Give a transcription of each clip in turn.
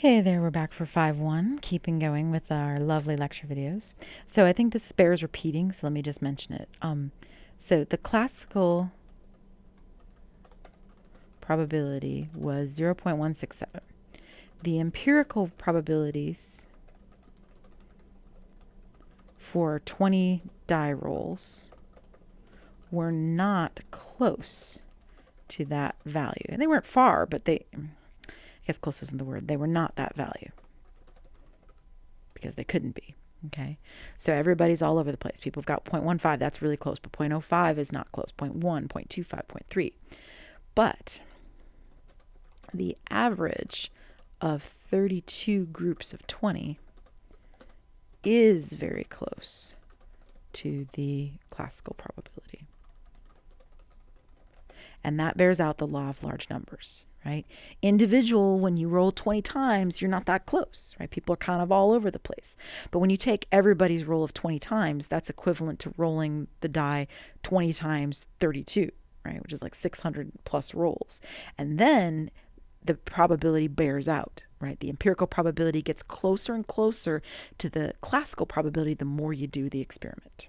Hey there, we're back for 5-1, keeping going with our lovely lecture videos. So I think this bears repeating, so let me just mention it. So the classical probability was 0.167. The empirical probabilities for 20 die rolls were not close to that value. And they weren't far, but I guess close isn't the word. They were not that value because they couldn't be. Okay, so everybody's all over the place. People have got 0.15, that's really close, but 0.05 is not close, 0.1, 0.25, 0.3. But the average of 32 groups of 20 is very close to the classical probability. And that bears out the law of large numbers, right? Individual, when you roll 20 times, you're not that close, right? People are kind of all over the place. But when you take everybody's roll of 20 times, that's equivalent to rolling the die 20 times 32, right? Which is like 600 plus rolls. And then the probability bears out, right? The empirical probability gets closer and closer to the classical probability the more you do the experiment.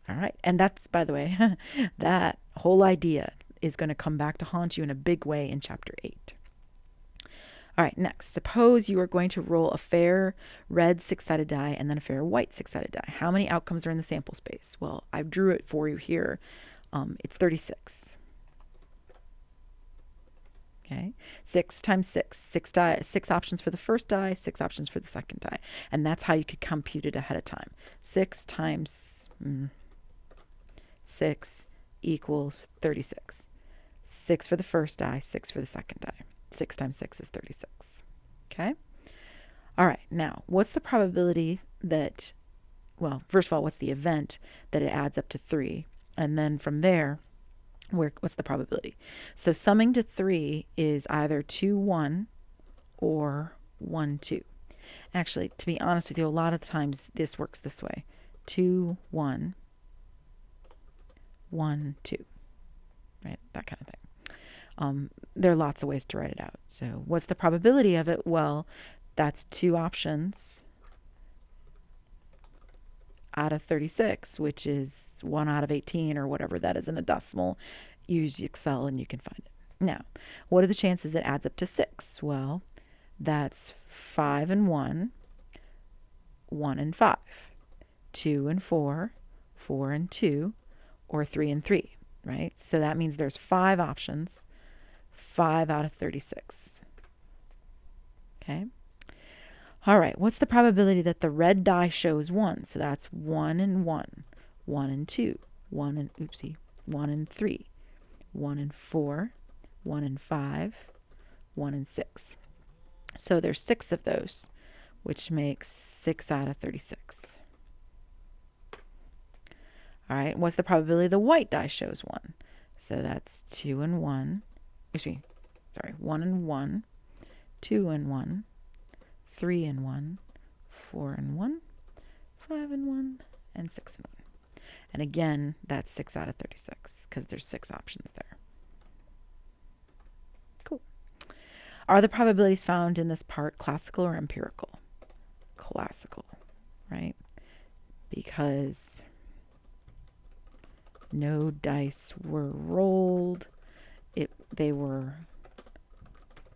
All right. And that's, by the way, that whole idea is going to come back to haunt you in a big way in chapter 8. All right, next, suppose you are going to roll a fair red six-sided die and then a fair white six-sided die. How many outcomes are in the sample space? Well, I drew it for you here. It's 36. Okay, 6 times 6, 6 options for the first die, 6 options for the second die. And that's how you could compute it ahead of time. 6 times 6 equals 36. 6 for the first die, 6 for the second die. 6 times 6 is 36. Okay? All right, now, what's the probability that, well, first of all, what's the event that it adds up to 3? And then from there, what's the probability? So summing to 3 is either 2, 1 or 1, 2. Actually, to be honest with you, a lot of times this works this way. 2, 1, 1, 2, right? That kind of thing. There are lots of ways to write it out. So what's the probability of it? Well, that's 2 options out of 36, which is 1 out of 18 or whatever that is in a decimal. Use Excel and you can find it. Now, what are the chances it adds up to 6? Well, that's 5 and 1, 1 and 5, 2 and 4, 4 and 2, or 3 and 3, right? So that means there's 5 options, 5 out of 36. Okay. All right, what's the probability that the red die shows 1? So that's 1 and 1, 1 and 2, 1 and, 1 and 3, 1 and 4, 1 and 5, 1 and 6. So there's 6 of those, which makes 6 out of 36. All right, what's the probability the white die shows 1? So that's 2 and 1, 1 and 1, 2 and 1, 3 and 1, 4 and 1, 5 and 1, and 6 and 1. And again, that's 6 out of 36 because there's 6 options there. Cool. Are the probabilities found in this part classical or empirical? Classical, right? Because no dice were rolled. They were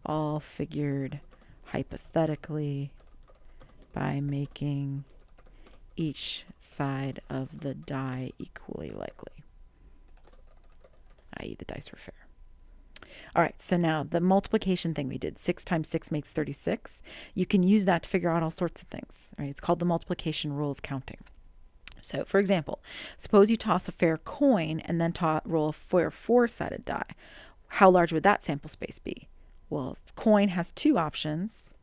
all figured hypothetically by making each side of the die equally likely, i.e. the dice were fair. All right, so now the multiplication thing we did, 6 times 6 makes 36. You can use that to figure out all sorts of things, right? It's called the multiplication rule of counting. So, for example, suppose you toss a fair coin and then roll a fair four-sided die. How large would that sample space be? Well, if coin has 2 options,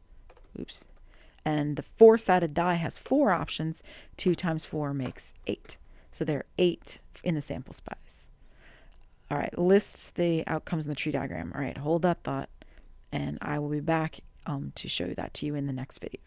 and the four-sided die has 4 options, 2 times 4 makes 8. So there are 8 in the sample space. All right, list the outcomes in the tree diagram. All right, hold that thought, and I will be back to show that to you in the next video.